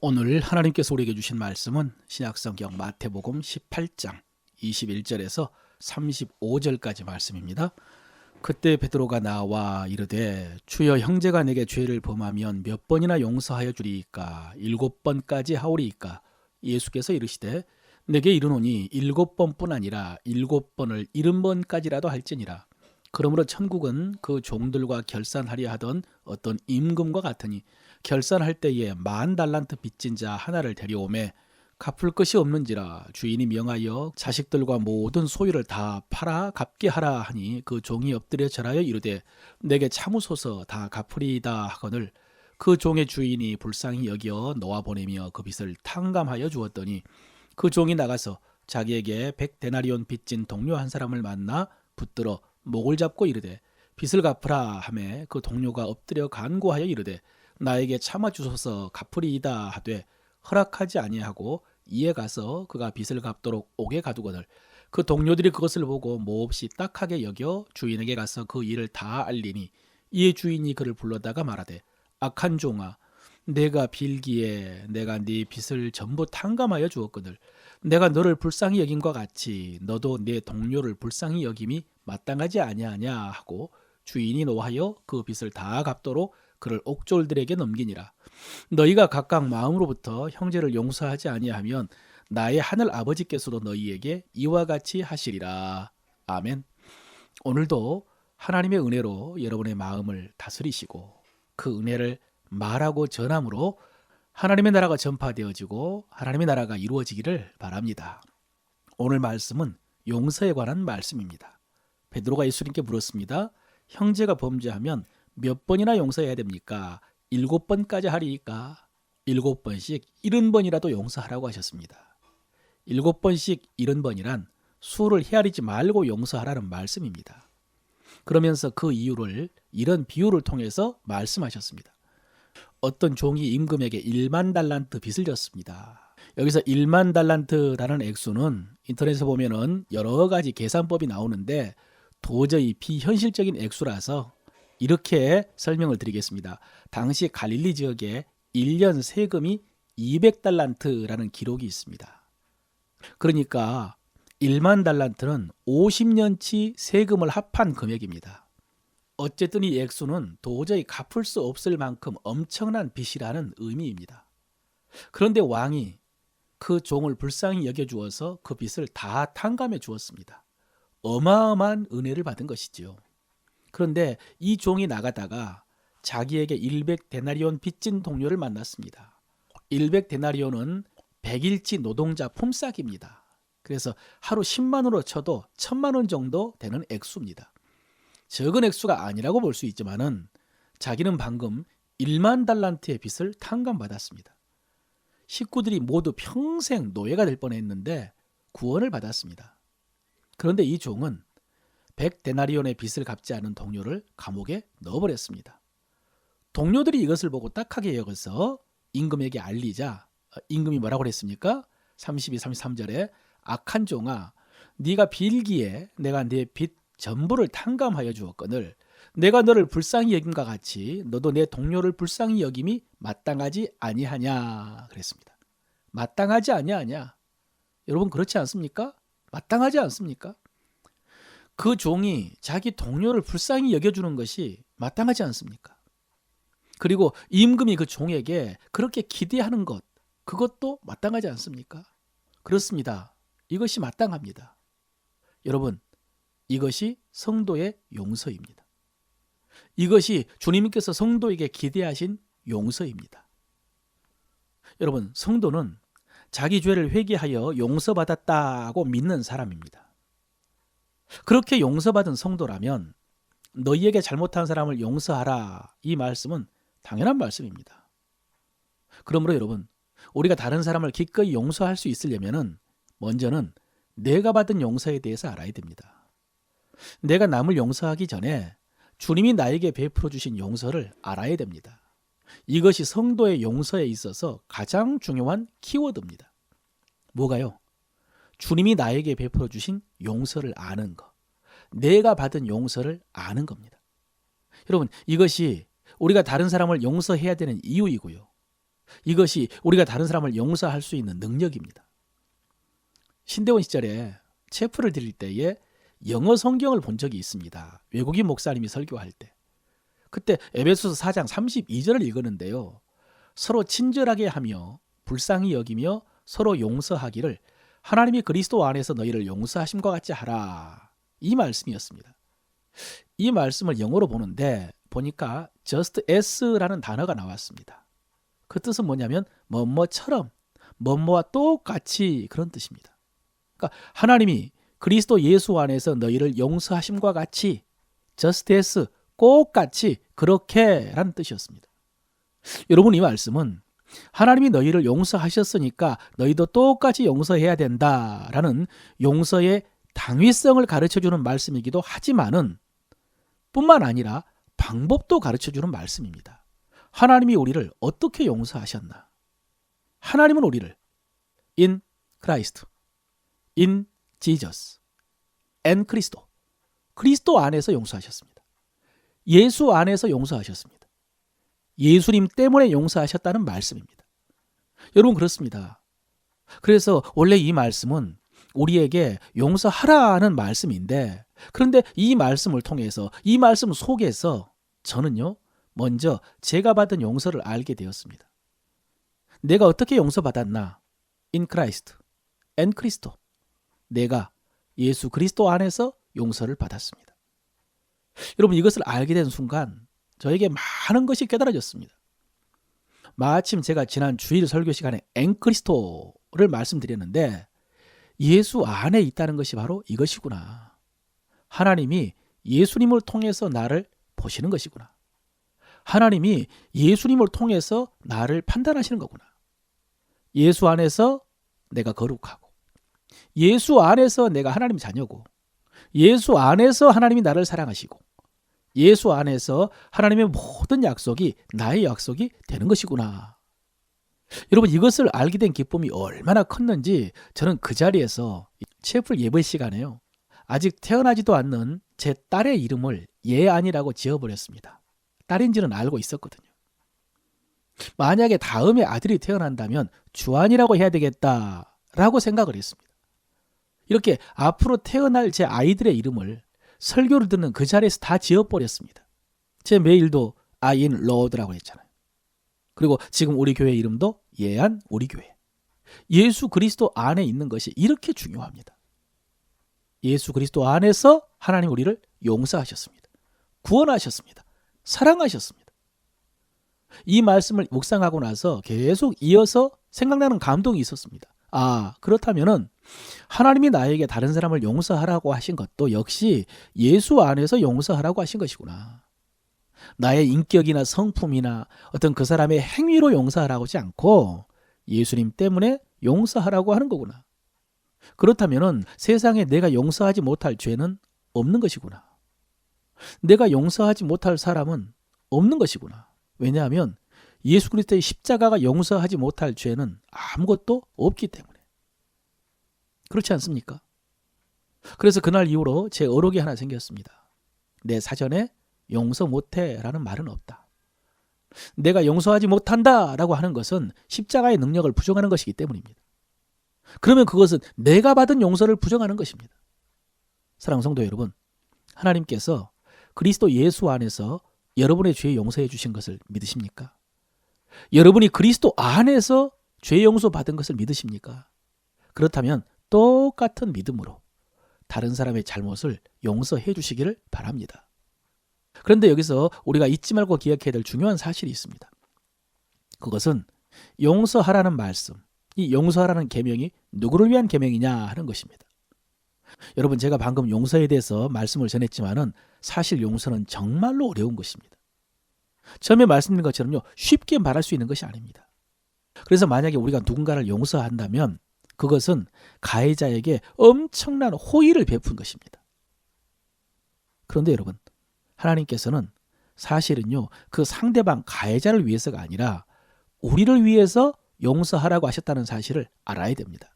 오늘 하나님께서 우리에게 주신 말씀은 신약성경 마태복음 18장 21절에서 35절까지 말씀입니다. 그때 베드로가 나와 이르되 주여 형제가 내게 죄를 범하면 몇 번이나 용서하여 주리이까 7번까지 하오리이까. 예수께서 이르시되 내게 이르노니 7번뿐 아니라 7번을 70번까지라도 할지니라. 그러므로 천국은 그 종들과 결산하려 하던 어떤 임금과 같으니 결산할 때에 10,000달란트 빚진 자 하나를 데려오매 갚을 것이 없는지라 주인이 명하여 자식들과 모든 소유를 다 팔아 갚게 하라 하니 그 종이 엎드려 절하여 이르되 내게 참으소서 다 갚으리이다 하거늘 그 종의 주인이 불쌍히 여겨 놓아 보내며 그 빚을 탕감하여 주었더니 그 종이 나가서 자기에게 100데나리온 빚진 동료 한 사람을 만나 붙들어 목을 잡고 이르되 빚을 갚으라 하매 그 동료가 엎드려 간구하여 이르되 나에게 참아 주소서 갚으리이다 하되 허락하지 아니하고 이에 가서 그가 빚을 갚도록 옥에 가두거늘 그 동료들이 그것을 보고 몹시 딱하게 여겨 주인에게 가서 그 일을 다 알리니 이에 주인이 그를 불러다가 말하되 악한 종아 내가 빌기에 내가 네 빚을 전부 탕감하여 주었거늘 내가 너를 불쌍히 여김과 같이 너도 내 동료를 불쌍히 여김이 마땅하지 아니하냐 하고 주인이 노하여 그 빚을 다 갚도록 그를 옥졸들에게 넘기니라. 너희가 각각 마음으로부터 형제를 용서하지 아니하면 나의 하늘 아버지께서도 너희에게 이와 같이 하시리라. 아멘. 오늘도 하나님의 은혜로 여러분의 마음을 다스리시고 그 은혜를 말하고 전함으로 하나님의 나라가 전파되어지고 하나님의 나라가 이루어지기를 바랍니다. 오늘 말씀은 용서에 관한 말씀입니다. 베드로가 예수님께 물었습니다. 형제가 범죄하면 몇 번이나 용서해야 됩니까? 7번까지 하리이까? 7번씩 70번이라도 용서하라고 하셨습니다. 7번씩 70번이란 수를 헤아리지 말고 용서하라는 말씀입니다. 그러면서 그 이유를 이런 비유를 통해서 말씀하셨습니다. 어떤 종이 임금에게 10,000달란트 빚을 졌습니다. 여기서 10,000달란트라는 액수는 인터넷에 보면은 여러 가지 계산법이 나오는데 도저히 비현실적인 액수라서 이렇게 설명을 드리겠습니다. 당시 갈릴리 지역에 1년 세금이 200달란트라는 기록이 있습니다. 그러니까 10,000달란트는 50년치 세금을 합한 금액입니다. 어쨌든 이 액수는 도저히 갚을 수 없을 만큼 엄청난 빚이라는 의미입니다. 그런데 왕이 그 종을 불쌍히 여겨주어서 그 빚을 다 탕감해 주었습니다. 어마어마한 은혜를 받은 것이지요. 그런데 이 종이 나가다가 자기에게 100데나리온 빚진 동료를 만났습니다. 100데나리온은 100일치 노동자 품삯입니다. 그래서 하루 10만 원으로 쳐도 1,000만 원 정도 되는 액수입니다. 적은 액수가 아니라고 볼 수 있지만은 자기는 방금 10,000달란트의 빚을 탕감받았습니다. 식구들이 모두 평생 노예가 될 뻔했는데 구원을 받았습니다. 그런데 이 종은 100데나리온의 빚을 갚지 않은 동료를 감옥에 넣어버렸습니다. 동료들이 이것을 보고 딱하게 여겨서 임금에게 알리자 임금이 뭐라고 그랬습니까? 32, 33절에 악한 종아 네가 빌기에 내가 네 빚 전부를 탕감하여 주었거늘 내가 너를 불쌍히 여김과 같이 너도 내 동료를 불쌍히 여김이 마땅하지 아니하냐 그랬습니다. 마땅하지 아니하냐. 여러분 그렇지 않습니까? 마땅하지 않습니까? 그 종이 자기 동료를 불쌍히 여겨주는 것이 마땅하지 않습니까? 그리고 임금이 그 종에게 그렇게 기대하는 것 그것도 마땅하지 않습니까? 그렇습니다. 이것이 마땅합니다. 여러분 이것이 성도의 용서입니다. 이것이 주님께서 성도에게 기대하신 용서입니다. 여러분 성도는 자기 죄를 회개하여 용서받았다고 믿는 사람입니다. 그렇게 용서받은 성도라면 너희에게 잘못한 사람을 용서하라 이 말씀은 당연한 말씀입니다. 그러므로 여러분 우리가 다른 사람을 기꺼이 용서할 수 있으려면 먼저는 내가 받은 용서에 대해서 알아야 됩니다. 내가 남을 용서하기 전에 주님이 나에게 베풀어 주신 용서를 알아야 됩니다. 이것이 성도의 용서에 있어서 가장 중요한 키워드입니다. 뭐가요? 주님이 나에게 베풀어 주신 용서를 아는 것. 내가 받은 용서를 아는 겁니다. 여러분 이것이 우리가 다른 사람을 용서해야 되는 이유이고요. 이것이 우리가 다른 사람을 용서할 수 있는 능력입니다. 신대원 시절에 체프를 드릴 때에 영어 성경을 본 적이 있습니다. 외국인 목사님이 설교할 때. 그때 에베소서 4장 32절을 읽었는데요. 서로 친절하게 하며 불쌍히 여기며 서로 용서하기를 하나님이 그리스도 안에서 너희를 용서하심과 같이 하라. 이 말씀이었습니다. 이 말씀을 영어로 보는데 보니까 just as라는 단어가 나왔습니다. 그 뜻은 뭐냐면 뭐뭐처럼, 뭐뭐와 똑같이 그런 뜻입니다. 그러니까 하나님이 그리스도 예수 안에서 너희를 용서하심과 같이 just as, 똑같이 그렇게 라는 뜻이었습니다. 여러분, 이 말씀은 하나님이 너희를 용서하셨으니까 너희도 똑같이 용서해야 된다라는 용서의 당위성을 가르쳐주는 말씀이기도 하지만은 뿐만 아니라 방법도 가르쳐주는 말씀입니다. 하나님이 우리를 어떻게 용서하셨나? 하나님은 우리를 in Christ, in Jesus, and Christ, 그리스도 안에서 용서하셨습니다. 예수 안에서 용서하셨습니다. 예수님 때문에 용서하셨다는 말씀입니다. 여러분, 그렇습니다. 그래서 원래 이 말씀은 우리에게 용서하라는 말씀인데, 그런데 이 말씀을 통해서, 이 말씀 속에서 저는요, 먼저 제가 받은 용서를 알게 되었습니다. 내가 어떻게 용서받았나? In Christ and Christ. 내가 예수 그리스도 안에서 용서를 받았습니다. 여러분, 이것을 알게 된 순간 저에게 많은 것이 깨달아졌습니다. 마침 제가 지난 주일 설교 시간에 엔크리스토를 말씀드렸는데 예수 안에 있다는 것이 바로 이것이구나. 하나님이 예수님을 통해서 나를 보시는 것이구나. 하나님이 예수님을 통해서 나를 판단하시는 거구나. 예수 안에서 내가 거룩하고, 예수 안에서 내가 하나님 자녀고, 예수 안에서 하나님이 나를 사랑하시고, 예수 안에서 하나님의 모든 약속이 나의 약속이 되는 것이구나. 여러분, 이것을 알게 된 기쁨이 얼마나 컸는지 저는 그 자리에서 채플 예배 시간에요, 아직 태어나지도 않는 제 딸의 이름을 예안이라고 지어버렸습니다. 딸인지는 알고 있었거든요. 만약에 다음에 아들이 태어난다면 주안이라고 해야 되겠다라고 생각을 했습니다. 이렇게 앞으로 태어날 제 아이들의 이름을 설교를 듣는 그 자리에서 다 지어버렸습니다. 제 메일도 아인 로드라고 했잖아요. 그리고 지금 우리 교회 이름도 예안 우리 교회. 예수 그리스도 안에 있는 것이 이렇게 중요합니다. 예수 그리스도 안에서 하나님 우리를 용서하셨습니다. 구원하셨습니다. 사랑하셨습니다. 이 말씀을 묵상하고 나서 계속 이어서 생각나는 감동이 있었습니다. 아, 그렇다면은 하나님이 나에게 다른 사람을 용서하라고 하신 것도 역시 예수 안에서 용서하라고 하신 것이구나. 나의 인격이나 성품이나 어떤 그 사람의 행위로 용서하라고 하지 않고 예수님 때문에 용서하라고 하는 거구나. 그렇다면은 세상에 내가 용서하지 못할 죄는 없는 것이구나. 내가 용서하지 못할 사람은 없는 것이구나. 왜냐하면 예수 그리스도의 십자가가 용서하지 못할 죄는 아무것도 없기 때문에. 그렇지 않습니까? 그래서 그날 이후로 제 어록이 하나 생겼습니다. 내 사전에 용서 못해 라는 말은 없다. 내가 용서하지 못한다 라고 하는 것은 십자가의 능력을 부정하는 것이기 때문입니다. 그러면 그것은 내가 받은 용서를 부정하는 것입니다. 사랑하는 성도 여러분, 하나님께서 그리스도 예수 안에서 여러분의 죄 용서해 주신 것을 믿으십니까? 여러분이 그리스도 안에서 죄 용서 받은 것을 믿으십니까? 그렇다면 똑같은 믿음으로 다른 사람의 잘못을 용서해 주시기를 바랍니다. 그런데 여기서 우리가 잊지 말고 기억해야 될 중요한 사실이 있습니다. 그것은 용서하라는 말씀, 이 용서하라는 계명이 누구를 위한 계명이냐 하는 것입니다. 여러분, 제가 방금 용서에 대해서 말씀을 전했지만은 사실 용서는 정말로 어려운 것입니다. 처음에 말씀드린 것처럼요, 쉽게 말할 수 있는 것이 아닙니다. 그래서 만약에 우리가 누군가를 용서한다면 그것은 가해자에게 엄청난 호의를 베푼 것입니다. 그런데 여러분, 하나님께서는 사실은요, 그 상대방 가해자를 위해서가 아니라 우리를 위해서 용서하라고 하셨다는 사실을 알아야 됩니다.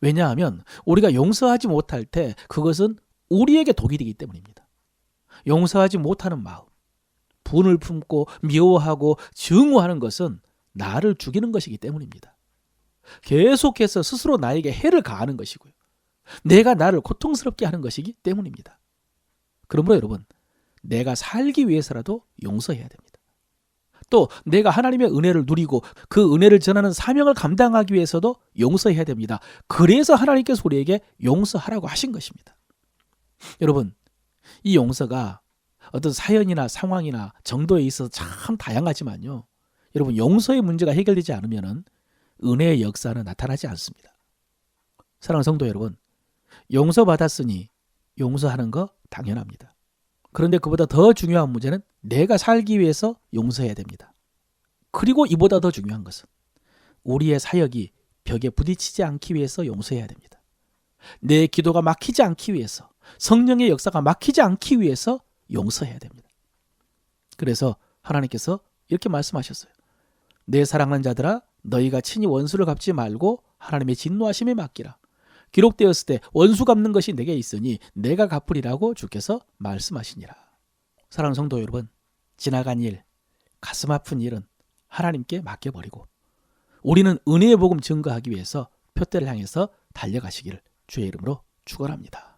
왜냐하면 우리가 용서하지 못할 때 그것은 우리에게 독이 되기 때문입니다. 용서하지 못하는 마음, 분을 품고 미워하고 증오하는 것은 나를 죽이는 것이기 때문입니다. 계속해서 스스로 나에게 해를 가하는 것이고요. 내가 나를 고통스럽게 하는 것이기 때문입니다. 그러므로 여러분, 내가 살기 위해서라도 용서해야 됩니다. 또 내가 하나님의 은혜를 누리고 그 은혜를 전하는 사명을 감당하기 위해서도 용서해야 됩니다. 그래서 하나님께서 우리에게 용서하라고 하신 것입니다. 여러분, 이 용서가 어떤 사연이나 상황이나 정도에 있어서 참 다양하지만요. 여러분, 용서의 문제가 해결되지 않으면 은혜의 역사는 나타나지 않습니다. 사랑하는 성도 여러분, 용서받았으니 용서하는 거 당연합니다. 그런데 그보다 더 중요한 문제는 내가 살기 위해서 용서해야 됩니다. 그리고 이보다 더 중요한 것은 우리의 사역이 벽에 부딪히지 않기 위해서 용서해야 됩니다. 내 기도가 막히지 않기 위해서, 성령의 역사가 막히지 않기 위해서 용서해야 됩니다. 그래서 하나님께서 이렇게 말씀하셨어요. 내 사랑하는 자들아, 너희가 친히 원수를 갚지 말고 하나님의 진노하심에 맡기라. 기록되었을 때 원수 갚는 것이 내게 있으니 내가 갚으리라고 주께서 말씀하시니라. 사랑하는 성도 여러분, 지나간 일, 가슴 아픈 일은 하나님께 맡겨버리고 우리는 은혜의 복음 증거하기 위해서 표대를 향해서 달려가시기를 주의 이름으로 축원합니다.